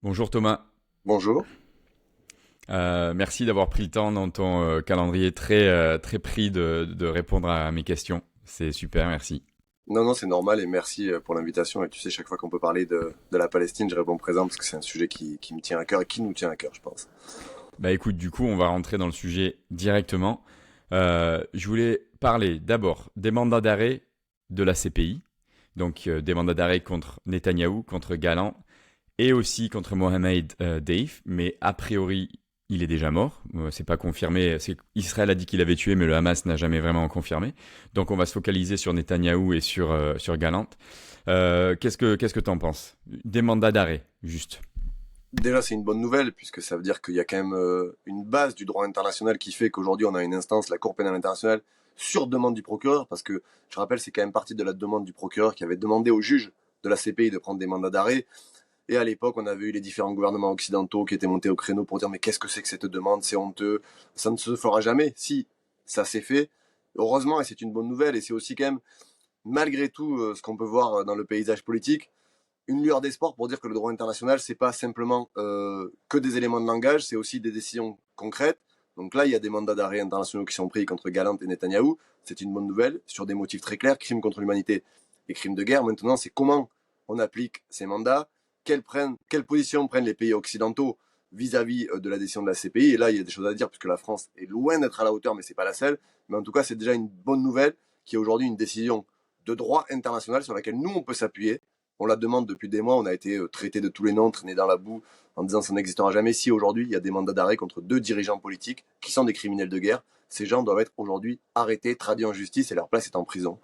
Bonjour Thomas. Bonjour. Merci d'avoir pris le temps dans ton calendrier très pris de répondre à mes questions. C'est super, merci. Non, c'est normal et merci pour l'invitation. Et tu sais, chaque fois qu'on peut parler de la Palestine, je réponds présent parce que c'est un sujet qui me tient à cœur et qui nous tient à cœur, je pense. Bah écoute, du coup, on va rentrer dans le sujet directement. Je voulais parler d'abord des mandats d'arrêt de la CPI, donc des mandats d'arrêt contre Netanyahou, contre Galland et aussi contre Mohamed Deif, mais a priori, il est déjà mort. C'est pas confirmé. Israël a dit qu'il avait tué, mais le Hamas n'a jamais vraiment confirmé. Donc on va se focaliser sur Netanyahou et sur Gallant. Qu'est-ce que t'en penses? Des mandats d'arrêt, juste. Déjà, c'est une bonne nouvelle puisque ça veut dire qu'il y a quand même une base du droit international qui fait qu'aujourd'hui, on a une instance, la Cour pénale internationale, sur demande du procureur. Parce que, je rappelle, c'est quand même partie de la demande du procureur qui avait demandé au juge de la CPI de prendre des mandats d'arrêt. Et à l'époque, on avait eu les différents gouvernements occidentaux qui étaient montés au créneau pour dire mais qu'est-ce que c'est que cette demande, c'est honteux, ça ne se fera jamais. Si, ça s'est fait, heureusement, et c'est une bonne nouvelle, et c'est aussi quand même, malgré tout, ce qu'on peut voir dans le paysage politique, une lueur d'espoir pour dire que le droit international, c'est pas simplement que des éléments de langage, c'est aussi des décisions concrètes. Donc là, il y a des mandats d'arrêt internationaux qui sont pris contre Gallant et Netanyahou, c'est une bonne nouvelle, sur des motifs très clairs, crimes contre l'humanité et crimes de guerre. Maintenant, c'est comment on applique ces mandats, quelle position prennent les pays occidentaux vis-à-vis de la décision de la CPI. Et là, il y a des choses à dire, puisque la France est loin d'être à la hauteur, mais c'est pas la seule. Mais en tout cas, c'est déjà une bonne nouvelle, qui est aujourd'hui une décision de droit international sur laquelle nous, on peut s'appuyer. On la demande depuis des mois, on a été traité de tous les noms, traîné dans la boue, en disant ça n'existera jamais. Si aujourd'hui, il y a des mandats d'arrêt contre 2 dirigeants politiques qui sont des criminels de guerre, ces gens doivent être aujourd'hui arrêtés, traduits en justice, et leur place est en prison.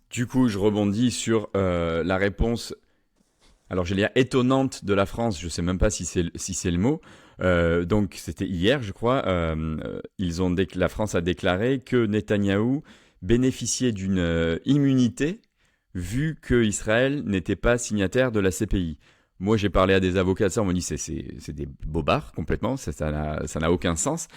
Du coup, je rebondis sur la réponse. Alors, je vais dire étonnante de la France. Je sais même pas si c'est le mot. Donc, c'était hier, je crois. La France a déclaré que Netanyahou bénéficiait d'une immunité vu que Israël n'était pas signataire de la CPI. Moi, j'ai parlé à des avocats de ça, on m'a dit c'est des bobards complètement, ça n'a aucun sens.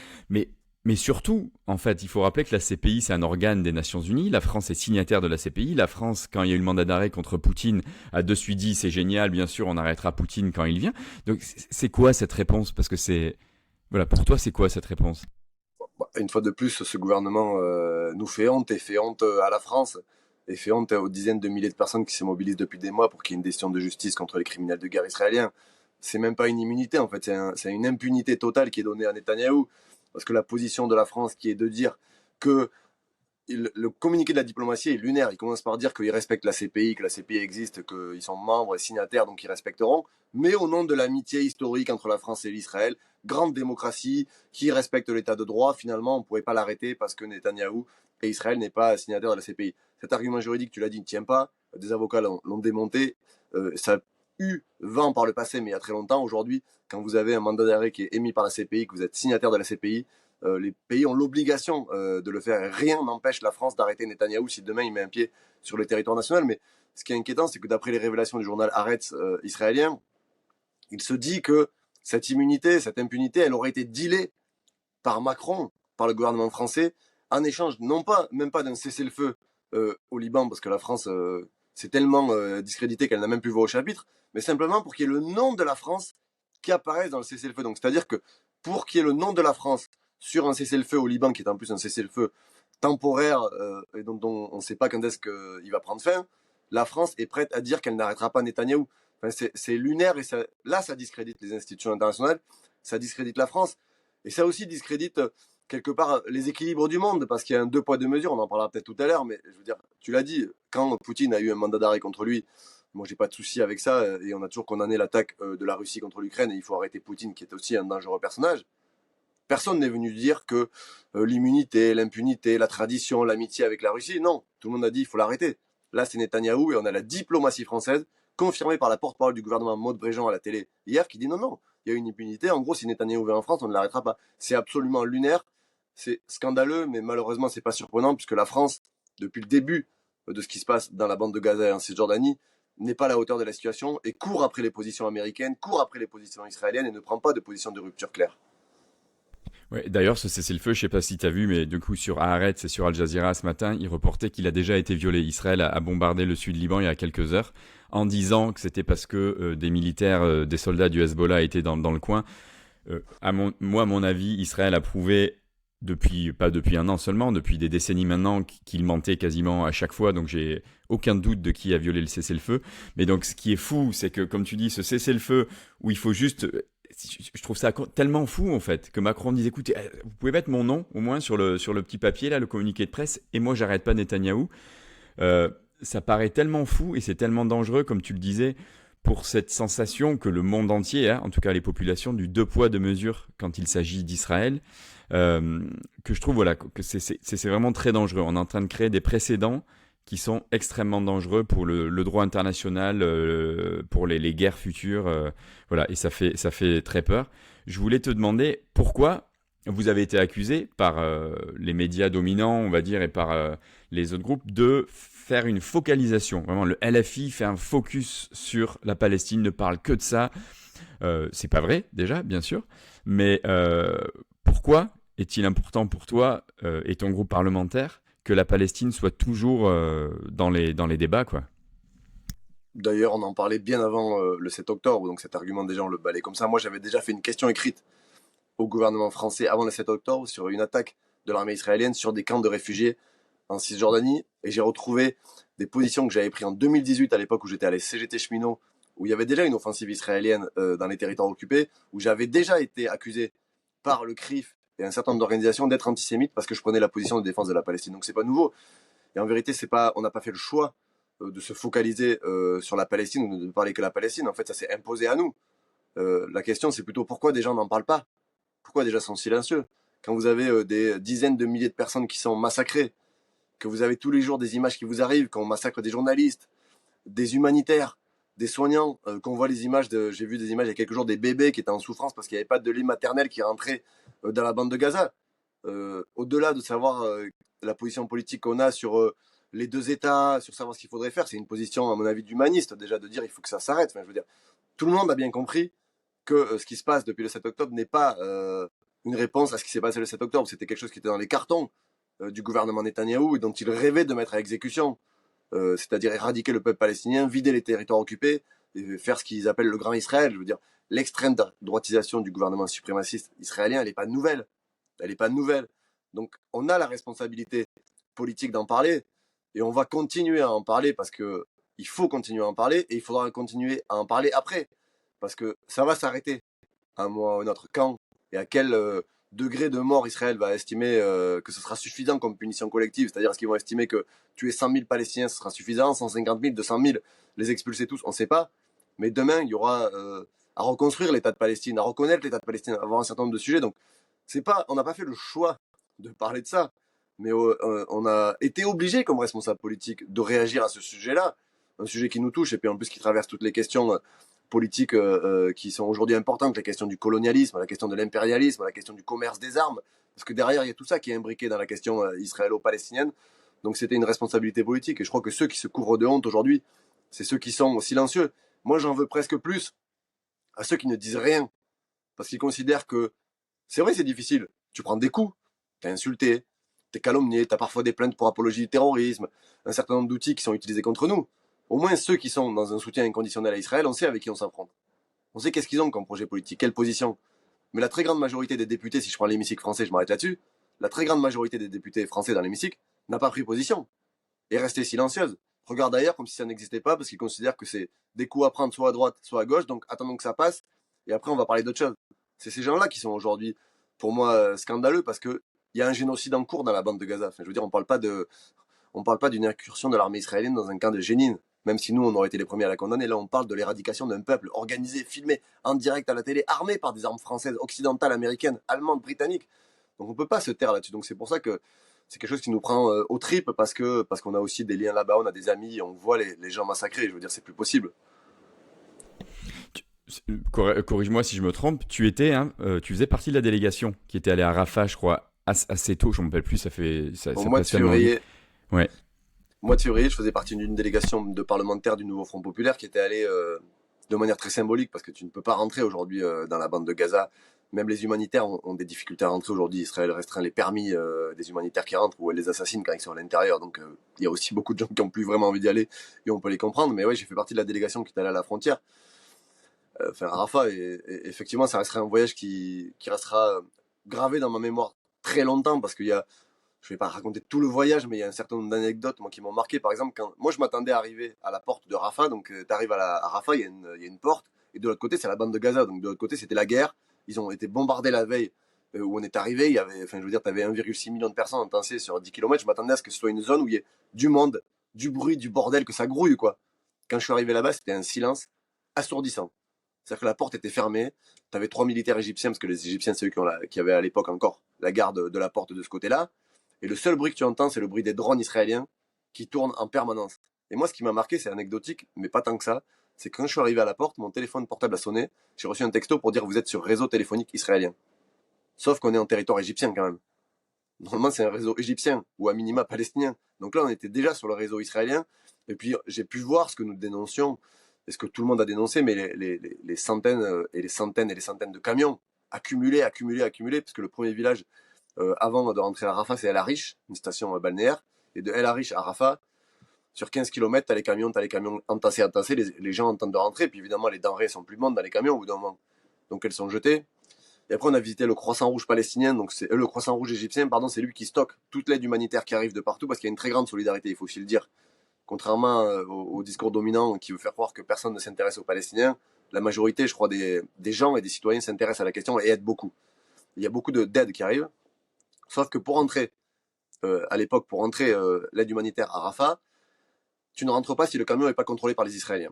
Mais surtout, en fait, il faut rappeler que la CPI, c'est un organe des Nations Unies. La France est signataire de la CPI. La France, quand il y a eu le mandat d'arrêt contre Poutine, a de suite dit c'est génial, bien sûr, on arrêtera Poutine quand il vient. Donc, c'est quoi cette réponse? Parce que voilà, pour toi, c'est quoi cette réponse? Une fois de plus, ce gouvernement nous fait honte et fait honte à la France et fait honte aux dizaines de milliers de personnes qui se mobilisent depuis des mois pour qu'il y ait une décision de justice contre les criminels de guerre israéliens. C'est même pas une immunité en fait, c'est une impunité totale qui est donnée à Netanyahou. Parce que la position de la France qui est de dire que le communiqué de la diplomatie est lunaire. Il commence par dire qu'ils respectent la CPI, que la CPI existe, qu'ils sont membres et signataires, donc ils respecteront. Mais au nom de l'amitié historique entre la France et l'Israël, grande démocratie, qui respecte l'état de droit, finalement, on ne pourrait pas l'arrêter parce que Netanyahou et Israël n'est pas signataire de la CPI. Cet argument juridique, tu l'as dit, ne tient pas. Des avocats l'ont démonté. Ça a eu vent par le passé, mais il y a très longtemps. Aujourd'hui, quand vous avez un mandat d'arrêt qui est émis par la CPI, que vous êtes signataire de la CPI, les pays ont l'obligation de le faire. Rien n'empêche la France d'arrêter Netanyahou si demain il met un pied sur le territoire national. Mais ce qui est inquiétant, c'est que d'après les révélations du journal Haaretz israélien, il se dit que cette immunité, cette impunité, elle aurait été dealée par Macron, par le gouvernement français, en échange non pas, même pas d'un cessez-le-feu au Liban, parce que la France s'est tellement discréditée qu'elle n'a même plus voix au chapitre, mais simplement pour qu'il y ait le nom de la France qui apparaisse dans le cessez-le-feu. Donc c'est-à-dire que pour qu'il y ait le nom de la France sur un cessez-le-feu au Liban, qui est en plus un cessez-le-feu temporaire et dont on ne sait pas quand est-ce qu'il va prendre fin, la France est prête à dire qu'elle n'arrêtera pas Netanyahou. Enfin, c'est lunaire et là, ça discrédite les institutions internationales, ça discrédite la France et ça aussi discrédite quelque part les équilibres du monde parce qu'il y a un deux poids deux mesures. On en parlera peut-être tout à l'heure, mais je veux dire, tu l'as dit, quand Poutine a eu un mandat d'arrêt contre lui, moi j'ai pas de souci avec ça et on a toujours condamné l'attaque de la Russie contre l'Ukraine et il faut arrêter Poutine qui est aussi un dangereux personnage. Personne n'est venu dire que l'immunité, l'impunité, la tradition, l'amitié avec la Russie, non. Tout le monde a dit il faut l'arrêter. Là, c'est Netanyahou et on a la diplomatie française, confirmée par la porte-parole du gouvernement Maud Bréjean à la télé hier, qui dit non, non, il y a une impunité. En gros, si Netanyahou vient en France, on ne l'arrêtera pas. C'est absolument lunaire, c'est scandaleux, mais malheureusement, c'est pas surprenant, puisque la France, depuis le début de ce qui se passe dans la bande de Gaza et en Cisjordanie, n'est pas à la hauteur de la situation et court après les positions américaines, court après les positions israéliennes et ne prend pas de position de rupture claire. Ouais, d'ailleurs, ce cessez-le-feu, je sais pas si tu as vu, mais du coup, sur Haaretz et sur Al Jazeera ce matin, il reportait qu'il a déjà été violé. Israël a bombardé le sud Liban il y a quelques heures en disant que c'était parce que des militaires, des soldats du Hezbollah étaient dans le coin. À mon avis, Israël a prouvé pas depuis un an seulement, depuis des décennies maintenant, qu'il mentait quasiment à chaque fois. Donc j'ai aucun doute de qui a violé le cessez-le-feu. Mais donc ce qui est fou, c'est que comme tu dis, ce cessez-le-feu où il faut juste, je trouve ça tellement fou en fait que Macron dise écoutez, vous pouvez mettre mon nom au moins sur le petit papier là, le communiqué de presse, et moi j'arrête pas Netanyahou. Ça paraît tellement fou et c'est tellement dangereux, comme tu le disais, pour cette sensation que le monde entier, en tout cas les populations, du deux poids deux mesures quand il s'agit d'Israël, que je trouve voilà, que c'est vraiment très dangereux. On est en train de créer des précédents qui sont extrêmement dangereux pour le droit international, pour les guerres futures. Voilà, et ça fait très peur. Je voulais te demander pourquoi vous avez été accusé par les médias dominants, on va dire, et par les autres groupes, de faire une focalisation. Vraiment, le LFI fait un focus sur la Palestine, ne parle que de ça. C'est pas vrai, déjà, bien sûr. Mais pourquoi est-il important pour toi et ton groupe parlementaire que la Palestine soit toujours dans les débats, quoi? D'ailleurs, on en parlait bien avant le 7 octobre, donc cet argument déjà on le balayait comme ça. Moi j'avais déjà fait une question écrite au gouvernement français avant le 7 octobre sur une attaque de l'armée israélienne sur des camps de réfugiés en Cisjordanie, et j'ai retrouvé des positions que j'avais prises en 2018 à l'époque où j'étais à la CGT Cheminot, où il y avait déjà une offensive israélienne dans les territoires occupés, où j'avais déjà été accusé par le CRIF et un certain nombre d'organisations d'être antisémite parce que je prenais la position de défense de la Palestine. Donc c'est pas nouveau. Et en vérité, on n'a pas fait le choix de se focaliser sur la Palestine ou de ne parler que de la Palestine. En fait, ça s'est imposé à nous. La question, c'est plutôt pourquoi des gens n'en parlent pas? Pourquoi des gens sont silencieux? Quand vous avez des dizaines de milliers de personnes qui sont massacrées, que vous avez tous les jours des images qui vous arrivent, quand on massacre des journalistes, des humanitaires, des soignants, qu'on voit les images j'ai vu des images il y a quelques jours des bébés qui étaient en souffrance parce qu'il n'y avait pas de lait maternel qui rentrait dans la bande de Gaza. Au-delà de savoir la position politique qu'on a sur les deux États, sur savoir ce qu'il faudrait faire, c'est une position, à mon avis, d'humaniste, déjà, de dire il faut que ça s'arrête. Enfin, je veux dire, tout le monde a bien compris que ce qui se passe depuis le 7 octobre n'est pas une réponse à ce qui s'est passé le 7 octobre. C'était quelque chose qui était dans les cartons du gouvernement Netanyahou et dont il rêvait de mettre à exécution. C'est-à-dire éradiquer le peuple palestinien, vider les territoires occupés et faire ce qu'ils appellent le Grand Israël. Je veux dire, l'extrême droitisation du gouvernement suprémaciste israélien, elle n'est pas nouvelle. Elle n'est pas nouvelle. Donc, on a la responsabilité politique d'en parler et on va continuer à en parler parce que il faut continuer à en parler et il faudra continuer à en parler après parce que ça va s'arrêter à un moment ou un autre. Quand et à quel degré de mort Israël va estimer que ce sera suffisant comme punition collective, c'est-à-dire est-ce qu'ils vont estimer que tuer 100 000 Palestiniens ce sera suffisant, 150 000, 200 000, les expulser tous, on ne sait pas. Mais demain, il y aura à reconstruire l'État de Palestine, à reconnaître l'État de Palestine, à avoir un certain nombre de sujets. Donc, on n'a pas fait le choix de parler de ça, mais on a été obligé comme responsable politique de réagir à ce sujet-là, un sujet qui nous touche et puis en plus qui traverse toutes les questions politiques qui sont aujourd'hui importantes, la question du colonialisme, la question de l'impérialisme, la question du commerce des armes, parce que derrière il y a tout ça qui est imbriqué dans la question israélo-palestinienne. Donc c'était une responsabilité politique et je crois que ceux qui se couvrent de honte aujourd'hui, c'est ceux qui sont silencieux. Moi j'en veux presque plus à ceux qui ne disent rien, parce qu'ils considèrent que c'est vrai c'est difficile, tu prends des coups, t'es insulté, t'es calomnié, t'as parfois des plaintes pour apologie du terrorisme, un certain nombre d'outils qui sont utilisés contre nous. Au moins ceux qui sont dans un soutien inconditionnel à Israël, on sait avec qui on s'affronte. On sait qu'est-ce qu'ils ont comme projet politique, quelle position. Mais la très grande majorité des députés, si je prends l'hémicycle français, je m'arrête là-dessus, la très grande majorité des députés français dans l'hémicycle n'a pas pris position, est restée silencieuse. Regarde d'ailleurs comme si ça n'existait pas, parce qu'ils considèrent que c'est des coups à prendre soit à droite, soit à gauche, donc attendons que ça passe, et après on va parler d'autre chose. C'est ces gens-là qui sont aujourd'hui, pour moi, scandaleux, parce que il y a un génocide en cours dans la bande de Gaza. Enfin, je veux dire, on parle pas d'une incursion de l'armée israélienne dans un camp de Jénine, même si nous, on aurait été les premiers à la condamner. Là, on parle de l'éradication d'un peuple organisé, filmé, en direct à la télé, armé par des armes françaises, occidentales, américaines, allemandes, britanniques. Donc on peut pas se taire là-dessus. Donc c'est pour ça que c'est quelque chose qui nous prend aux tripes, parce qu'on a aussi des liens là-bas, on a des amis, on voit les gens massacrés. Je veux dire, c'est plus possible. Corrige-moi si je me trompe, tu faisais partie de la délégation qui était allée à Rafah, je crois, assez tôt, je ne me rappelle plus, ça Au mois de février, ouais. mois de février, je faisais partie d'une délégation de parlementaires du Nouveau Front Populaire qui était allée de manière très symbolique, parce que tu ne peux pas rentrer aujourd'hui dans la bande de Gaza Même les humanitaires ont des difficultés à rentrer aujourd'hui. Israël restreint les permis des humanitaires qui rentrent ou elle les assassine quand ils sont à l'intérieur. Donc il y a aussi beaucoup de gens qui ont plus vraiment envie d'y aller et on peut les comprendre. Mais ouais, j'ai fait partie de la délégation qui est allée à la frontière, enfin à Rafah. Et effectivement, ça restera un voyage qui restera gravé dans ma mémoire très longtemps parce qu'il y a, je vais pas raconter tout le voyage, mais il y a un certain nombre d'anecdotes moi, qui m'ont marqué. Par exemple, quand moi je m'attendais à arriver à la porte de Rafah, donc tu arrives à Rafah, il y a une porte, et de l'autre côté c'est la bande de Gaza, donc de l'autre côté c'était la guerre. Ils ont été bombardés la veille où on est arrivé. Il y avait, enfin je veux dire, tu avais 1,6 million de personnes entassées sur 10 kilomètres. Je m'attendais à ce que ce soit une zone où il y ait du monde, du bruit, du bordel, que ça grouille quoi. Quand je suis arrivé là-bas, c'était un silence assourdissant. C'est-à-dire que la porte était fermée, tu avais 3 militaires égyptiens, parce que les Égyptiens c'est eux qui avaient à l'époque encore la garde de la porte de ce côté-là. Et le seul bruit que tu entends, c'est le bruit des drones israéliens qui tournent en permanence. Et moi, ce qui m'a marqué, c'est anecdotique, mais pas tant que ça. C'est quand je suis arrivé à la porte, mon téléphone portable a sonné. J'ai reçu un texto pour dire vous êtes sur réseau téléphonique israélien. Sauf qu'on est en territoire égyptien quand même. Normalement, c'est un réseau égyptien ou à minima palestinien. Donc là, on était déjà sur le réseau israélien. Et puis, j'ai pu voir ce que nous dénoncions, et ce que tout le monde a dénoncé, mais les centaines et les centaines et les centaines de camions accumulés, parce que le premier village avant de rentrer à Rafah, c'est El Arish, une station balnéaire. Et de El Arish à Rafah, sur 15 km, t'as les camions entassés, les gens entendent de rentrer. Puis évidemment, les denrées sont plus bonnes dans les camions au bout d'un moment. Donc elles sont jetées. Et après, on a visité le Croissant Rouge palestinien, donc c'est le Croissant Rouge égyptien, pardon, c'est lui qui stocke toute l'aide humanitaire qui arrive de partout, parce qu'il y a une très grande solidarité, il faut aussi le dire. Contrairement au discours dominant qui veut faire croire que personne ne s'intéresse aux Palestiniens, la majorité, je crois, des gens et des citoyens s'intéressent à la question et aident beaucoup. Il y a beaucoup d'aide qui arrive. Sauf que pour entrer, à l'époque, pour entrer l'aide humanitaire à Rafah, tu ne rentres pas si le camion n'est pas contrôlé par les Israéliens.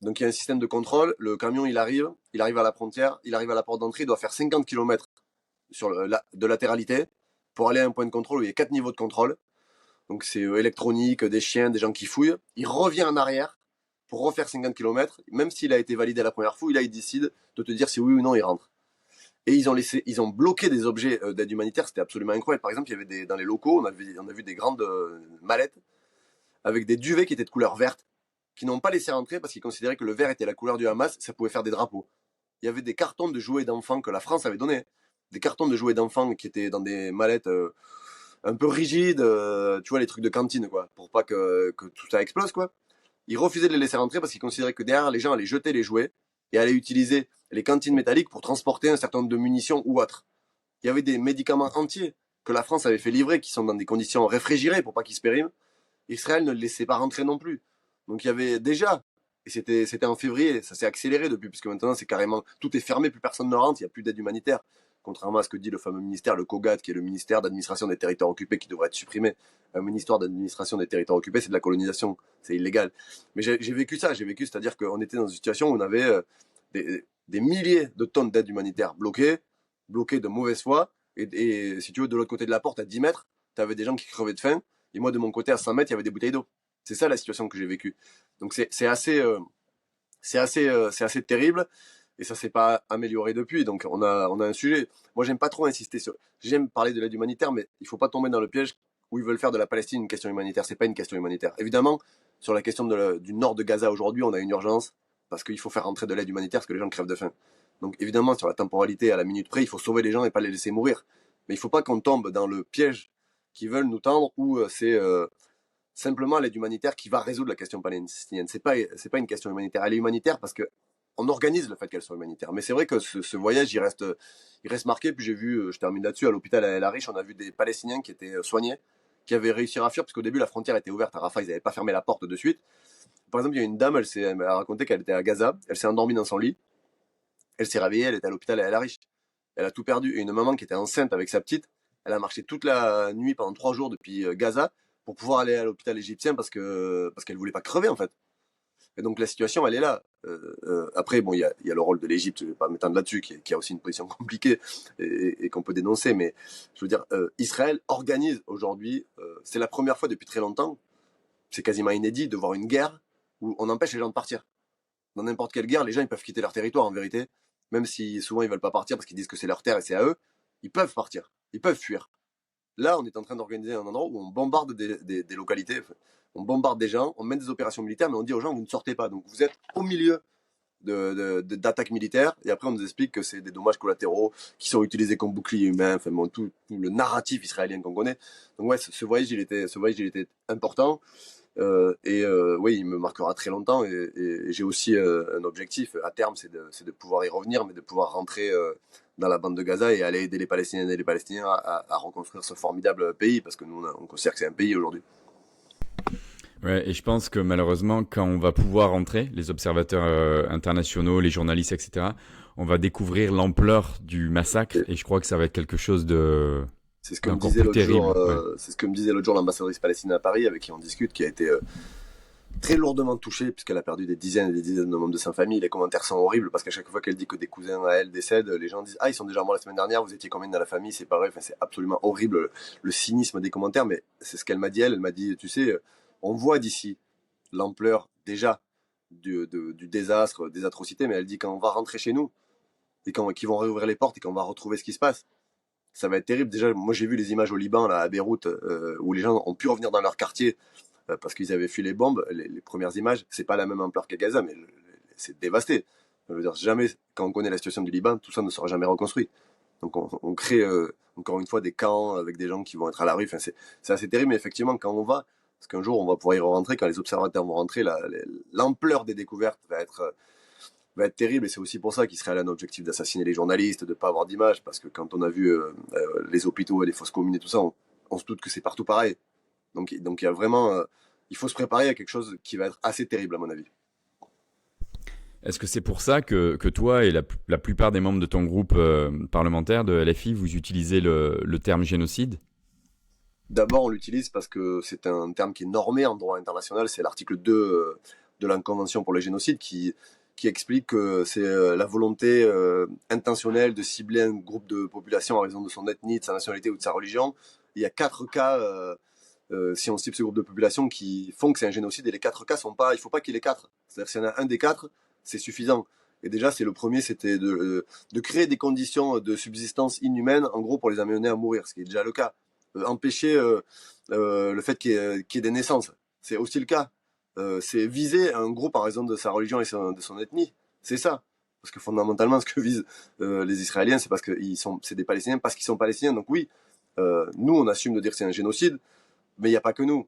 Donc il y a un système de contrôle, le camion il arrive à la frontière, il arrive à la porte d'entrée, il doit faire 50 km de latéralité pour aller à un point de contrôle où il y a 4 niveaux de contrôle. Donc c'est électronique, des chiens, des gens qui fouillent. Il revient en arrière pour refaire 50 km, même s'il a été validé la première fouille, là il décide de te dire si oui ou non il rentre. Et ils ont bloqué des objets d'aide humanitaire, c'était absolument incroyable. Par exemple, il y avait dans les locaux, on a vu des grandes mallettes avec des duvets qui étaient de couleur verte, qui n'ont pas laissé rentrer parce qu'ils considéraient que le vert était la couleur du Hamas, ça pouvait faire des drapeaux. Il y avait des cartons de jouets d'enfants que la France avait donnés, des cartons de jouets d'enfants qui étaient dans des mallettes un peu rigides, tu vois, les trucs de cantine, quoi, pour pas que tout ça explose, quoi. Ils refusaient de les laisser rentrer parce qu'ils considéraient que derrière, les gens allaient jeter les jouets et allaient utiliser les cantines métalliques pour transporter un certain nombre de munitions ou autres. Il y avait des médicaments entiers que la France avait fait livrer qui sont dans des conditions réfrigérées pour pas qu'ils se périment. Israël ne le laissait pas rentrer non plus. Donc il y avait déjà, et c'était en février, ça s'est accéléré depuis, puisque maintenant c'est carrément, tout est fermé, plus personne ne rentre, il n'y a plus d'aide humanitaire. Contrairement à ce que dit le fameux ministère, le COGAT, qui est le ministère d'administration des territoires occupés, qui devrait être supprimé. Un ministère d'administration des territoires occupés, c'est de la colonisation, c'est illégal. Mais j'ai vécu ça, c'est-à-dire qu'on était dans une situation où on avait des milliers de tonnes d'aide humanitaire bloquées de mauvaise foi, et si tu veux, de l'autre côté de la porte, à 10 mètres, tu avais des gens qui crevaient de faim, et moi de mon côté, à 100 mètres, il y avait des bouteilles d'eau. C'est ça la situation que j'ai vécue. Donc c'est assez terrible et ça s'est pas amélioré depuis. Donc on a un sujet. Moi j'aime pas trop insister sur. J'aime parler de l'aide humanitaire, mais il faut pas tomber dans le piège où ils veulent faire de la Palestine une question humanitaire. C'est pas une question humanitaire. Évidemment, sur la question du nord de Gaza aujourd'hui, on a une urgence parce qu'il faut faire rentrer de l'aide humanitaire parce que les gens crèvent de faim. Donc évidemment, sur la temporalité à la minute près, il faut sauver les gens et pas les laisser mourir. Mais il faut pas qu'on tombe dans le piège qu'ils veulent nous tendre où c'est simplement l'aide humanitaire qui va résoudre la question palestinienne. C'est pas une question humanitaire. Elle est humanitaire parce que on organise le fait qu'elle soit humanitaire. Mais c'est vrai que ce voyage, il reste marqué. Puis j'ai vu, je termine là-dessus, à l'hôpital à El Arish, on a vu des Palestiniens qui étaient soignés, qui avaient réussi à fuir, parce qu'au début, la frontière était ouverte à Rafah, ils n'avaient pas fermé la porte de suite. Par exemple, il y a une dame, elle m'a raconté qu'elle était à Gaza, elle s'est endormie dans son lit, elle s'est réveillée, elle était à l'hôpital à El Arish. Elle a tout perdu. Et une maman qui était enceinte avec sa petite, elle a marché toute la nuit pendant 3 jours depuis Gaza pour pouvoir aller à l'hôpital égyptien parce qu'elle voulait pas crever en fait. Et donc la situation elle est là. Après bon il y a le rôle de l'Égypte, je vais pas m'étendre là-dessus, qui a aussi une position compliquée et qu'on peut dénoncer, mais je veux dire Israël organise aujourd'hui, c'est la première fois depuis très longtemps, c'est quasiment inédit de voir une guerre où on empêche les gens de partir. Dans n'importe quelle guerre, les gens ils peuvent quitter leur territoire en vérité, même si souvent ils veulent pas partir parce qu'ils disent que c'est leur terre et c'est à eux, ils peuvent partir, ils peuvent fuir. Là, on est en train d'organiser un endroit où on bombarde des localités, on bombarde des gens, on mène des opérations militaires, mais on dit aux gens, vous ne sortez pas. Donc vous êtes au milieu d'attaques militaires, et après on nous explique que c'est des dommages collatéraux qui sont utilisés comme bouclier humain, enfin bon, tout le narratif israélien qu'on connaît. Donc ouais, ce voyage il était important. Oui, il me marquera très longtemps, et j'ai aussi un objectif à terme, c'est de pouvoir y revenir, mais de pouvoir rentrer dans la bande de Gaza et aller aider les Palestiniennes et les Palestiniens à reconstruire ce formidable pays, parce que nous on considère que c'est un pays aujourd'hui. Ouais, et je pense que malheureusement, quand on va pouvoir rentrer, les observateurs internationaux, les journalistes, etc., on va découvrir l'ampleur du massacre, Et et je crois que ça va être quelque chose de c'est ce que me d'encore disait plus l'autre jour, terrible. Ouais. l'ambassadrice palestinienne à Paris, avec qui on discute, qui a été très lourdement touchée, puisqu'elle a perdu des dizaines et des dizaines de membres de sa famille. Les commentaires sont horribles, parce qu'à chaque fois qu'elle dit que des cousins à elle décèdent, les gens disent « Ah, ils sont déjà morts la semaine dernière, vous étiez combien dans la famille ?» C'est pas vrai, enfin, c'est absolument horrible, le cynisme des commentaires, mais c'est ce qu'elle m'a dit, elle m'a dit, tu sais, on voit d'ici l'ampleur déjà du désastre, des atrocités, mais elle dit quand on va rentrer chez nous, et qu'ils vont réouvrir les portes, et qu'on va retrouver ce qui se passe, ça va être terrible. Déjà, moi j'ai vu les images au Liban, là, à Beyrouth, où les gens ont pu revenir dans leur quartier, parce qu'ils avaient fui les bombes. Les premières images, c'est pas la même ampleur qu'à Gaza, mais c'est dévasté. Je veux dire, jamais, quand on connaît la situation du Liban, tout ça ne sera jamais reconstruit. Donc on crée encore une fois des camps avec des gens qui vont être à la rue. Enfin, c'est assez terrible, mais effectivement, quand on va, parce qu'un jour on va pouvoir y rentrer, quand les observateurs vont rentrer, l'ampleur des découvertes va être terrible, et c'est aussi pour ça qu'Israël a un objectif d'assassiner les journalistes, de ne pas avoir d'image, parce que quand on a vu les hôpitaux et les fosses communes et tout ça, on se doute que c'est partout pareil. Donc il y a vraiment, il faut se préparer à quelque chose qui va être assez terrible à mon avis. Est-ce que c'est pour ça que toi et la plupart des membres de ton groupe parlementaire de LFI, vous utilisez le terme génocide? D'abord, on l'utilise parce que c'est un terme qui est normé en droit international, c'est l'article 2 de la Convention pour le génocide qui explique que c'est la volonté intentionnelle de cibler un groupe de population en raison de son ethnie, de sa nationalité ou de sa religion. Il y a 4 cas, si on cible ce groupe de population, qui font que c'est un génocide, et les 4 cas sont pas, il faut pas qu'il y ait les 4. C'est-à-dire s'il y en a un des 4, c'est suffisant. Et déjà, c'est le premier, c'était de créer des conditions de subsistance inhumaines, en gros, pour les amener à mourir, ce qui est déjà le cas. Empêcher le fait qu'il y ait des naissances, c'est aussi le cas. C'est viser un groupe en raison de sa religion et de son ethnie. C'est ça. Parce que fondamentalement, ce que visent les Israéliens, c'est parce que c'est des Palestiniens, parce qu'ils sont Palestiniens. Donc oui, nous, on assume de dire que c'est un génocide, mais il n'y a pas que nous.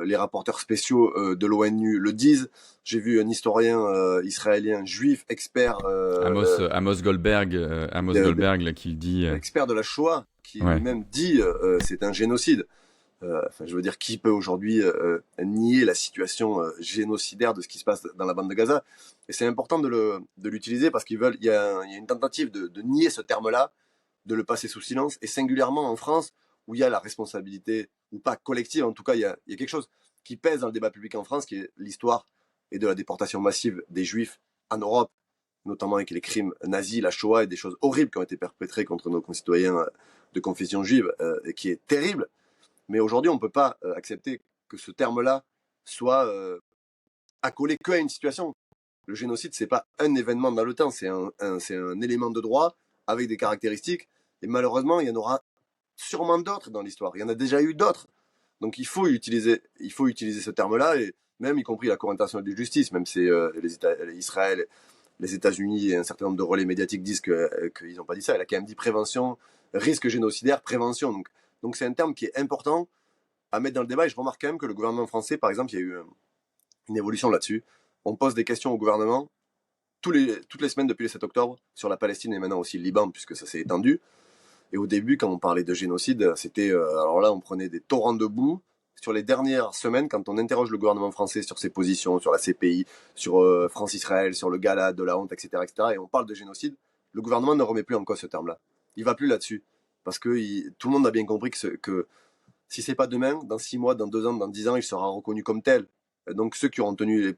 Les rapporteurs spéciaux de l'ONU le disent. J'ai vu un historien israélien juif, expert, Amos Goldberg là, qui dit. expert de la Shoah, qui Ouais. lui-même dit c'est un génocide. Enfin, je veux dire, qui peut aujourd'hui nier la situation génocidaire de ce qui se passe dans la bande de Gaza? Et c'est important de l'utiliser, parce il y a une tentative de nier ce terme-là, de le passer sous silence, et singulièrement en France, où il y a la responsabilité, ou pas collective, en tout cas, il y a quelque chose qui pèse dans le débat public en France, qui est l'histoire et de la déportation massive des Juifs en Europe, notamment avec les crimes nazis, la Shoah, et des choses horribles qui ont été perpétrées contre nos concitoyens de confession juive, et qui est terrible. Mais aujourd'hui, on ne peut pas accepter que ce terme-là soit accolé qu'à une situation. Le génocide, c'est pas un événement dans le temps, c'est un élément de droit avec des caractéristiques. Et malheureusement, il y en aura sûrement d'autres dans l'histoire. Il y en a déjà eu d'autres. Donc il faut utiliser ce terme-là, et même y compris la Cour internationale de justice, même si Israël, les États-Unis et un certain nombre de relais médiatiques disent qu'ils n'ont pas dit ça. Elle a quand même dit prévention, risque génocidaire, prévention. Donc c'est un terme qui est important à mettre dans le débat, et je remarque quand même que le gouvernement français, par exemple, il y a eu une évolution là-dessus. On pose des questions au gouvernement toutes les semaines depuis le 7 octobre sur la Palestine, et maintenant aussi le Liban, puisque ça s'est étendu. Et au début, quand on parlait de génocide, c'était alors là, on prenait des torrents de boue. Sur les dernières semaines, quand on interroge le gouvernement français sur ses positions, sur la CPI, sur France-Israël, sur le gala de la honte, etc., etc., et on parle de génocide, le gouvernement ne remet plus en cause ce terme-là. Il va plus là-dessus, parce que tout le monde a bien compris que si c'est pas demain, dans 6 mois, dans 2 ans, dans 10 ans, il sera reconnu comme tel. Et donc ceux qui auront tenu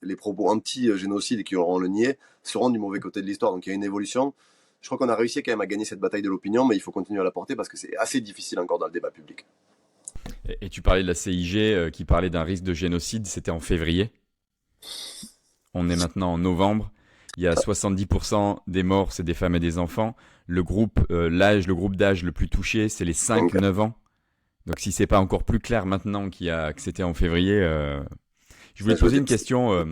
les propos anti-génocide et qui auront le nié seront du mauvais côté de l'histoire. Donc il y a une évolution. Je crois qu'on a réussi quand même à gagner cette bataille de l'opinion, mais il faut continuer à la porter, parce que c'est assez difficile encore dans le débat public. Et tu parlais de la CIG qui parlait d'un risque de génocide, c'était en février. On est maintenant en novembre. Il y a 70% des morts, c'est des femmes et des enfants. Le groupe d'âge le plus touché, c'est les 5-9 ans. Donc si c'est pas encore plus clair maintenant que c'était en février, je voulais te poser une question.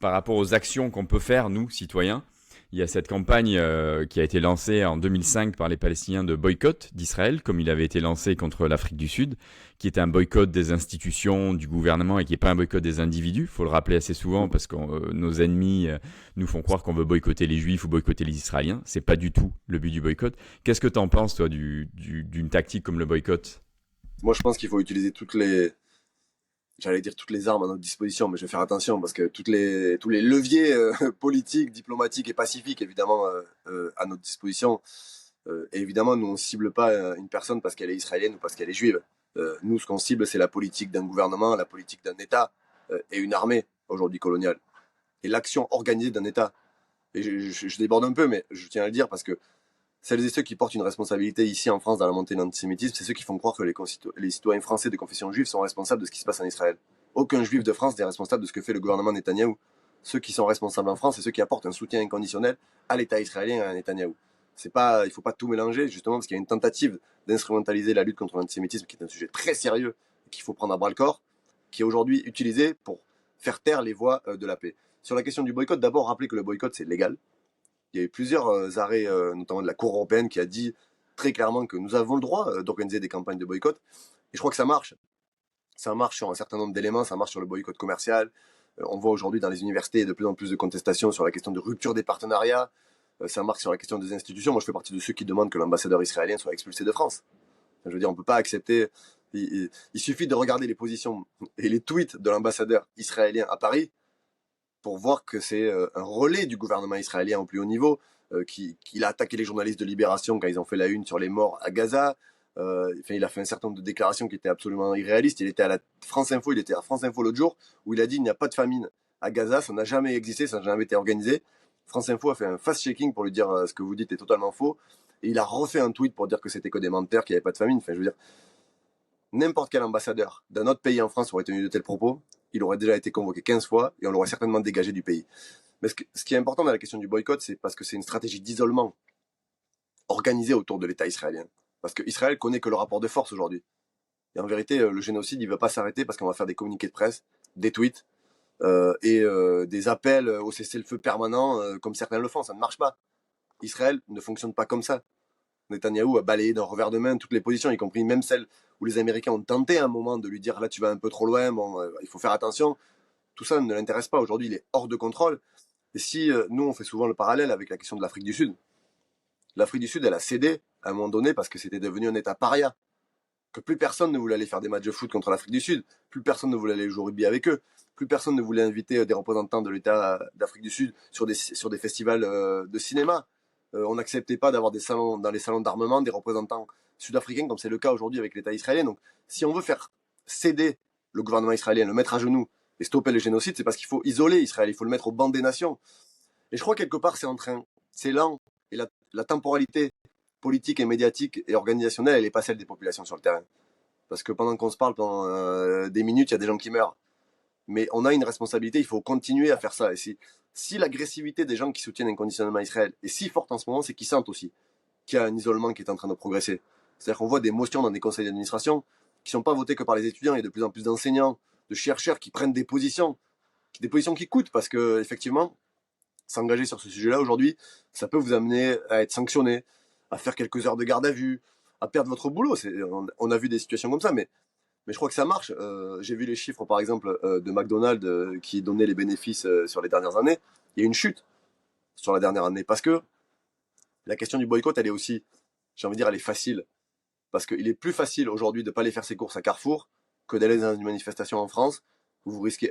par rapport aux actions qu'on peut faire, nous, citoyens. Il y a cette campagne qui a été lancée en 2005 par les Palestiniens de boycott d'Israël, comme il avait été lancé contre l'Afrique du Sud, qui est un boycott des institutions, du gouvernement, et qui n'est pas un boycott des individus. Il faut le rappeler assez souvent parce que nos ennemis nous font croire qu'on veut boycotter les Juifs ou boycotter les Israéliens. C'est pas du tout le but du boycott. Qu'est-ce que tu en penses, toi, d'une tactique comme le boycott? Moi, je pense qu'il faut utiliser j'allais dire toutes les armes à notre disposition, mais je vais faire attention parce que tous les leviers politiques, diplomatiques et pacifiques, évidemment, à notre disposition. Et évidemment, nous, on cible pas une personne parce qu'elle est israélienne ou parce qu'elle est juive. Nous, ce qu'on cible, c'est la politique d'un gouvernement, la politique d'un État et une armée, aujourd'hui coloniale. Et l'action organisée d'un État. Et je déborde un peu, mais je tiens à le dire parce que celles et ceux qui portent une responsabilité ici en France dans la montée de l'antisémitisme, c'est ceux qui font croire que les citoyens français de confession juive sont responsables de ce qui se passe en Israël. Aucun juif de France n'est responsable de ce que fait le gouvernement Netanyahou. Ceux qui sont responsables en France, c'est ceux qui apportent un soutien inconditionnel à l'État israélien et à Netanyahou. Il faut pas tout mélanger, justement, parce qu'il y a une tentative d'instrumentaliser la lutte contre l'antisémitisme, qui est un sujet très sérieux, qu'il faut prendre à bras le corps, qui est aujourd'hui utilisé pour faire taire les voix de la paix. Sur la question du boycott, d'abord rappeler que le boycott, c'est légal. Il y a eu plusieurs arrêts, notamment de la Cour européenne, qui a dit très clairement que nous avons le droit d'organiser des campagnes de boycott. Et je crois que ça marche. Ça marche sur un certain nombre d'éléments, ça marche sur le boycott commercial. On voit aujourd'hui dans les universités de plus en plus de contestations sur la question de rupture des partenariats. Ça marche sur la question des institutions. Moi, je fais partie de ceux qui demandent que l'ambassadeur israélien soit expulsé de France. Enfin, je veux dire, on ne peut pas accepter. Il suffit de regarder les positions et les tweets de l'ambassadeur israélien à Paris pour voir que c'est un relais du gouvernement israélien au plus haut niveau, qu'il a attaqué les journalistes de Libération quand ils ont fait la une sur les morts à Gaza. Enfin, il a fait un certain nombre de déclarations qui étaient absolument irréalistes. Il était à la France Info, il était à France Info l'autre jour, où il a dit il n'y a pas de famine à Gaza, ça n'a jamais existé, ça n'a jamais été organisé. France Info a fait un fast-checking pour lui dire ce que vous dites est totalement faux. Et il a refait un tweet pour dire que c'était que des menteurs, qu'il n'y avait pas de famine. Enfin, je veux dire, n'importe quel ambassadeur d'un autre pays en France aurait tenu de tels propos. Il aurait déjà été convoqué 15 fois et on l'aurait certainement dégagé du pays. Mais ce qui est important dans la question du boycott, c'est parce que c'est une stratégie d'isolement organisée autour de l'État israélien. Parce que Israël connaît que le rapport de force aujourd'hui. Et en vérité, le génocide, il ne va pas s'arrêter parce qu'on va faire des communiqués de presse, des tweets et des appels au cessez-le-feu permanent comme certains le font. Ça ne marche pas. Israël ne fonctionne pas comme ça. Netanyahou a balayé d'un revers de main toutes les positions, y compris même celles où les Américains ont tenté à un moment de lui dire là tu vas un peu trop loin, bon, il faut faire attention. Tout ça ne l'intéresse pas. Aujourd'hui, il est hors de contrôle. Et si nous, on fait souvent le parallèle avec la question de l'Afrique du Sud. L'Afrique du Sud, elle a cédé à un moment donné parce que c'était devenu un État paria. Que plus personne ne voulait aller faire des matchs de foot contre l'Afrique du Sud, plus personne ne voulait aller jouer au rugby avec eux, plus personne ne voulait inviter des représentants de l'État d'Afrique du Sud sur des festivals de cinéma. On n'acceptait pas d'avoir dans les salons d'armement des représentants sud-africains comme c'est le cas aujourd'hui avec l'État israélien. Donc si on veut faire céder le gouvernement israélien, le mettre à genoux et stopper le génocide, c'est parce qu'il faut isoler Israël, il faut le mettre au banc des nations. Et je crois quelque part c'est lent, et la temporalité politique et médiatique et organisationnelle, elle n'est pas celle des populations sur le terrain. Parce que pendant qu'on se parle, pendant des minutes, il y a des gens qui meurent. Mais on a une responsabilité, il faut continuer à faire ça. Et si l'agressivité des gens qui soutiennent inconditionnellement Israël est si forte en ce moment, c'est qu'ils sentent aussi qu'il y a un isolement qui est en train de progresser. C'est-à-dire qu'on voit des motions dans des conseils d'administration qui ne sont pas votées que par les étudiants. Il y a de plus en plus d'enseignants, de chercheurs qui prennent des positions qui coûtent parce que effectivement, s'engager sur ce sujet-là aujourd'hui, ça peut vous amener à être sanctionné, à faire quelques heures de garde à vue, à perdre votre boulot. On a vu des situations comme ça, mais je crois que ça marche. J'ai vu les chiffres, par exemple, de McDonald's qui donnaient les bénéfices sur les dernières années. Il y a une chute sur la dernière année parce que la question du boycott, elle est aussi, j'ai envie de dire, elle est facile. Parce qu'il est plus facile aujourd'hui de ne pas aller faire ses courses à Carrefour que d'aller dans une manifestation en France où vous risquez,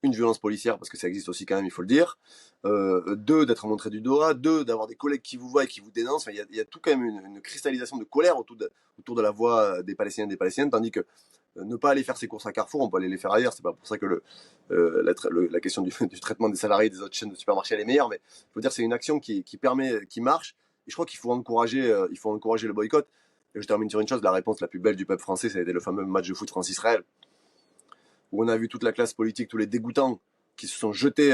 une violence policière, parce que ça existe aussi quand même, il faut le dire. Deux, d'être montré du doigt. Deux, d'avoir des collègues qui vous voient et qui vous dénoncent. Enfin, il y a tout quand même une cristallisation de colère autour de la voix des Palestiniens et des Palestiniennes, tandis que ne pas aller faire ses courses à Carrefour, on peut aller les faire ailleurs. C'est pas pour ça que la question du traitement des salariés des autres chaînes de supermarchés elle est meilleure, mais il faut dire que c'est une action qui marche. Et je crois qu'il faut encourager le boycott. Et je termine sur une chose, la réponse la plus belle du peuple français, ça a été le fameux match de foot France-Israël, où on a vu toute la classe politique, tous les dégoûtants qui se sont jetés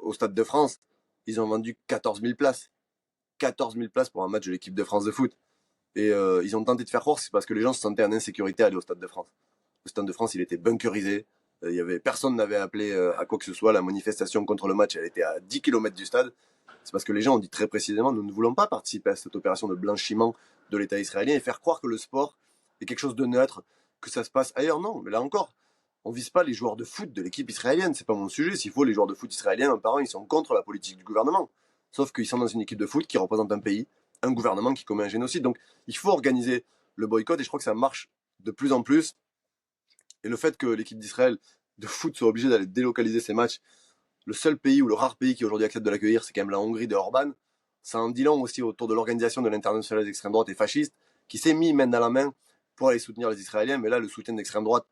au Stade de France. Ils ont vendu 14 000 places. 14 000 places pour un match de l'équipe de France de foot. Et ils ont tenté de faire croire, c'est parce que les gens se sentaient en insécurité à aller au Stade de France. Le Stade de France, il était bunkerisé. Personne n'avait appelé à quoi que ce soit. La manifestation contre le match, elle était à 10 km du stade. C'est parce que les gens ont dit très précisément, nous ne voulons pas participer à cette opération de blanchiment de l'État israélien et faire croire que le sport est quelque chose de neutre, que ça se passe ailleurs. Non, mais là encore, on vise pas les joueurs de foot de l'équipe israélienne. C'est pas mon sujet. S'il faut, les joueurs de foot israéliens, apparemment, ils sont contre la politique du gouvernement. Sauf qu'ils sont dans une équipe de foot qui représente un pays, un gouvernement qui commet un génocide. Donc, il faut organiser le boycott et je crois que ça marche de plus en plus. Et le fait que l'équipe d'Israël de foot soit obligée d'aller délocaliser ses matchs, le seul pays ou le rare pays qui aujourd'hui accepte de l'accueillir, c'est quand même la Hongrie de Orban. Ça en dit long aussi autour de l'organisation de l'international d'extrême droite et fasciste qui s'est mis main dans la main pour aller soutenir les Israéliens. Mais là, le soutien d'extrême droite,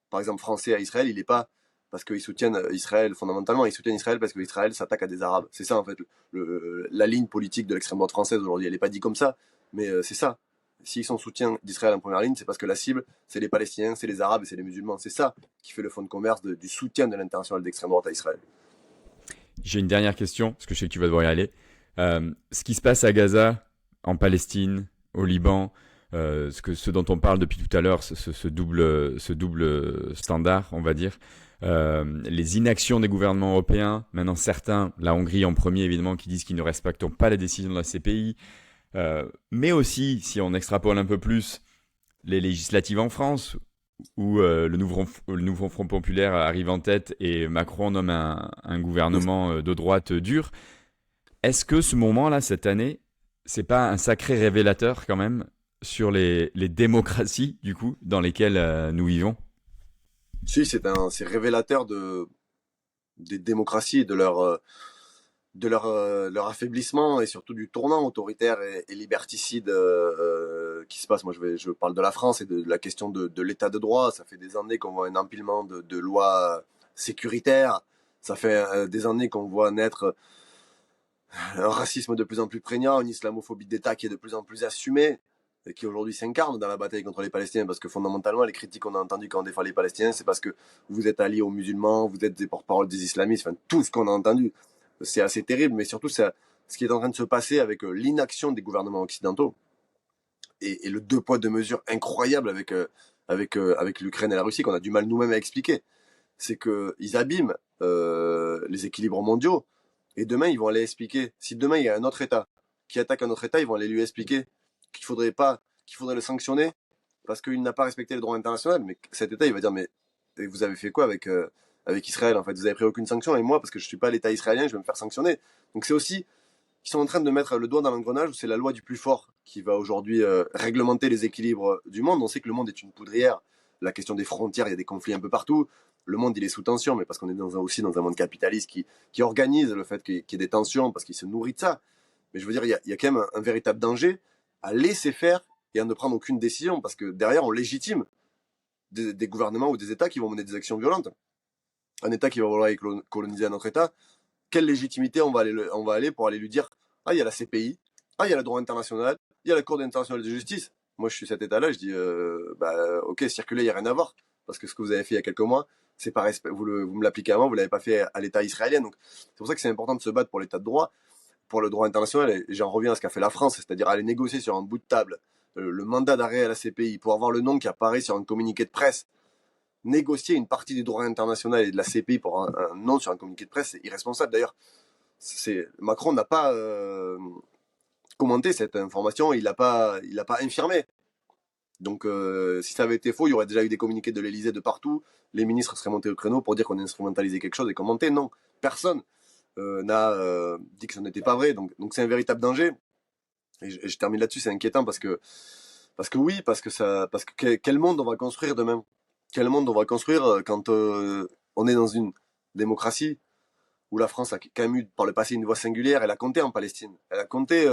par exemple français à Israël, il n'est pas parce qu'ils soutiennent Israël fondamentalement, ils soutiennent Israël parce que Israël s'attaque à des Arabes. C'est ça en fait la ligne politique de l'extrême droite française aujourd'hui. Elle n'est pas dit comme ça, mais c'est ça. S'ils sont soutien d'Israël en première ligne, c'est parce que la cible, c'est les Palestiniens, c'est les Arabes et c'est les musulmans. C'est ça qui fait le fond de commerce du soutien de l'international d'extrême droite à Israël. J'ai une dernière question, parce que je sais que tu vas devoir y aller. Ce qui se passe à Gaza, en Palestine, au Liban, ce dont on parle depuis tout à l'heure, ce double standard, on va dire, les inactions des gouvernements européens, maintenant certains, la Hongrie en premier évidemment, qui disent qu'ils ne respectent pas les décisions de la CPI, mais aussi, si on extrapole un peu plus, les législatives en France, où le nouveau Front populaire arrive en tête et Macron nomme un gouvernement de droite dur. Est-ce que ce moment-là, cette année, c'est pas un sacré révélateur quand même sur les démocraties, du coup, dans lesquelles nous vivons? Si, c'est révélateur des démocraties et leur affaiblissement et surtout du tournant autoritaire et liberticide qui se passe. Moi, je parle de la France et de la question de l'état de droit. Ça fait des années qu'on voit un empilement de lois sécuritaires. Ça fait des années qu'on voit naître un racisme de plus en plus prégnant, une islamophobie d'État qui est de plus en plus assumée et qui aujourd'hui s'incarne dans la bataille contre les Palestiniens, parce que fondamentalement, les critiques qu'on a entendues quand on défend les Palestiniens, c'est parce que vous êtes alliés aux musulmans, vous êtes des porte-parole des islamistes, enfin tout ce qu'on a entendu. C'est assez terrible, mais surtout ce qui est en train de se passer avec l'inaction des gouvernements occidentaux et le deux poids deux mesures incroyable avec l'Ukraine et la Russie qu'on a du mal nous-mêmes à expliquer. C'est qu'ils abîment les équilibres mondiaux et demain ils vont aller expliquer. Si demain il y a un autre État qui attaque un autre État, ils vont aller lui expliquer qu'il faudrait le sanctionner parce qu'il n'a pas respecté le droit international. Mais cet État il va dire mais vous avez fait quoi avec Israël en fait? Vous avez pris aucune sanction et moi parce que je suis pas l'État israélien, je vais me faire sanctionner. Donc c'est aussi ils sont en train de mettre le doigt dans l'engrenage où c'est la loi du plus fort qui va aujourd'hui réglementer les équilibres du monde. On sait que le monde est une poudrière. La question des frontières, il y a des conflits un peu partout. Le monde, il est sous tension, mais parce qu'on est aussi dans un monde capitaliste qui organise le fait qu'il y ait des tensions, parce qu'il se nourrit de ça. Mais je veux dire, il y a quand même un véritable danger à laisser faire et à ne prendre aucune décision, parce que derrière, on légitime des gouvernements ou des États qui vont mener des actions violentes. Un État qui va vouloir coloniser un autre État, quelle légitimité on va aller pour aller lui dire ah il y a la CPI, ah il y a le droit international, il y a la Cour internationale de justice. Moi je suis cet état-là, je dis ok circuler il y a rien à voir parce que ce que vous avez fait il y a quelques mois c'est pas vous me l'appliquez avant, vous l'avez pas fait à l'État israélien. Donc c'est pour ça que c'est important de se battre pour l'État de droit, pour le droit international et j'en reviens à ce qu'a fait la France, c'est-à-dire aller négocier sur un bout de table le mandat d'arrêt à la CPI pour avoir le nom qui apparaît sur un communiqué de presse. Négocier une partie du droit international et de la CPI pour un nom sur un communiqué de presse, c'est irresponsable. D'ailleurs, Macron n'a pas commenté cette information, il l'a pas infirmé. Donc, si ça avait été faux, il y aurait déjà eu des communiqués de l'Élysée de partout. Les ministres seraient montés au créneau pour dire qu'on instrumentalisait quelque chose et commenter. Non, personne n'a dit que ça n'était pas vrai. Donc, c'est un véritable danger. Et je termine là-dessus, c'est inquiétant parce que quel monde on va construire demain? Quel monde on va construire quand on est dans une démocratie où la France a quand même eu par le passé une voix singulière. Elle a compté en Palestine. Elle a compté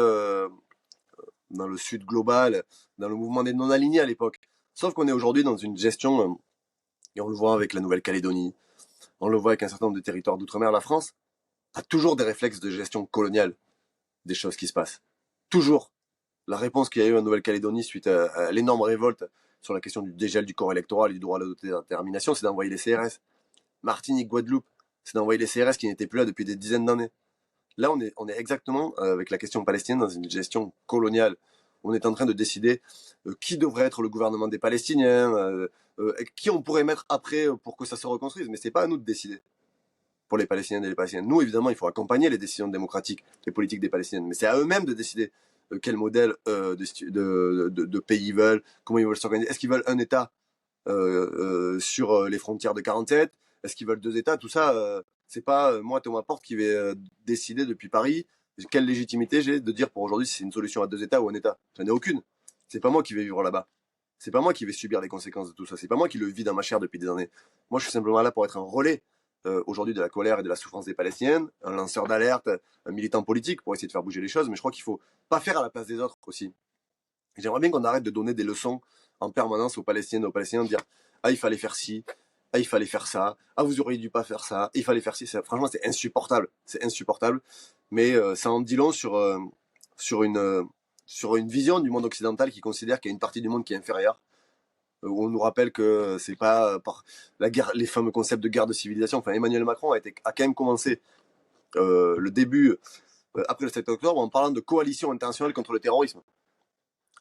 dans le sud global, dans le mouvement des non-alignés à l'époque. Sauf qu'on est aujourd'hui dans une gestion, et on le voit avec la Nouvelle-Calédonie, on le voit avec un certain nombre de territoires d'outre-mer, la France a toujours des réflexes de gestion coloniale des choses qui se passent. Toujours. La réponse qu'il y a eu en Nouvelle-Calédonie suite à l'énorme révolte sur la question du dégel du corps électoral et du droit à l'autodétermination, c'est d'envoyer les CRS. Martinique, Guadeloupe, c'est d'envoyer les CRS qui n'étaient plus là depuis des dizaines d'années. Là, on est exactement, avec la question palestinienne, dans une gestion coloniale On est en train de décider qui devrait être le gouvernement des Palestiniens, qui on pourrait mettre après pour que ça se reconstruise. Mais c'est pas à nous de décider pour les Palestiniens et les Palestiniennes. Nous, évidemment, il faut accompagner les décisions démocratiques et politiques des Palestiniens, mais c'est à eux-mêmes de décider quel modèle de pays ils veulent, comment ils veulent s'organiser. Est-ce qu'ils veulent un État sur les frontières de 47? Est-ce qu'ils veulent 2 États? Tout ça, c'est pas moi, Thomas Porte, qui vais décider depuis Paris. Quelle légitimité j'ai de dire pour aujourd'hui si c'est une solution à 2 États ou un État? J'en ai aucune. C'est pas moi qui vais vivre là-bas. C'est pas moi qui vais subir les conséquences de tout ça. C'est pas moi qui le vis dans ma chair depuis des années. Moi, je suis simplement là pour être un relais aujourd'hui de la colère et de la souffrance des Palestiniennes, un lanceur d'alerte, un militant politique pour essayer de faire bouger les choses. Mais je crois qu'il faut pas faire à la place des autres aussi. J'aimerais bien qu'on arrête de donner des leçons en permanence aux Palestiniennes et aux Palestiniens, de dire ah il fallait faire ci, ah il fallait faire ça, ah vous auriez dû pas faire ça, il fallait faire ci. Franchement c'est insupportable, c'est insupportable. Mais ça en dit long sur une vision du monde occidental qui considère qu'il y a une partie du monde qui est inférieure. Où on nous rappelle que c'est pas par la guerre, les fameux concepts de guerre de civilisation. Enfin Emmanuel Macron a quand même commencé le début après le 7 octobre en parlant de coalition internationale contre le terrorisme.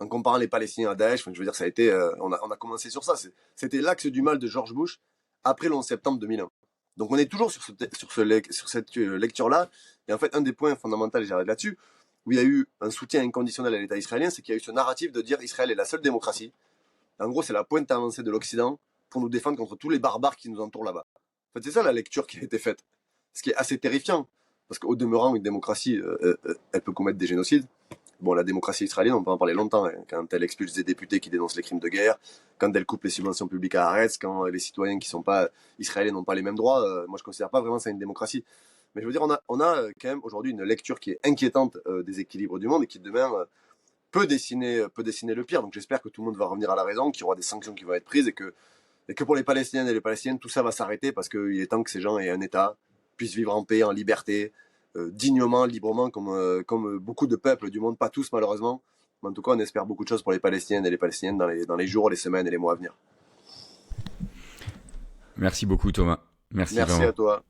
En comparant les Palestiniens à Daesh, je veux dire, ça a été, on a commencé sur ça. C'était l'axe du mal de George Bush après le 11 septembre 2001. Donc on est toujours sur cette lecture-là. Et en fait, un des points fondamentaux, et j'arrête là-dessus, où il y a eu un soutien inconditionnel à l'État israélien, c'est qu'il y a eu ce narratif de dire Israël est la seule démocratie. En gros, c'est la pointe avancée de l'Occident pour nous défendre contre tous les barbares qui nous entourent là-bas. En fait, c'est ça la lecture qui a été faite. Ce qui est assez terrifiant. Parce qu'au demeurant, une démocratie, elle peut commettre des génocides. Bon, la démocratie israélienne, on peut en parler longtemps, hein, quand elle expulse des députés qui dénoncent les crimes de guerre, quand elle coupe les subventions publiques à Haaretz, quand les citoyens qui sont pas israéliens n'ont pas les mêmes droits, moi je considère pas vraiment ça une démocratie. Mais je veux dire, on a quand même aujourd'hui une lecture qui est inquiétante des équilibres du monde et qui demain peut dessiner le pire. Donc j'espère que tout le monde va revenir à la raison, qu'il y aura des sanctions qui vont être prises et que pour les Palestiniennes et les Palestiniennes, tout ça va s'arrêter parce qu'il est temps que ces gens aient un État, puissent vivre en paix, en liberté, dignement, librement, comme beaucoup de peuples du monde, pas tous malheureusement. Mais en tout cas, on espère beaucoup de choses pour les Palestiniennes et les Palestiniennes dans les jours, les semaines et les mois à venir. Merci beaucoup Thomas. Merci Merci vraiment. à toi.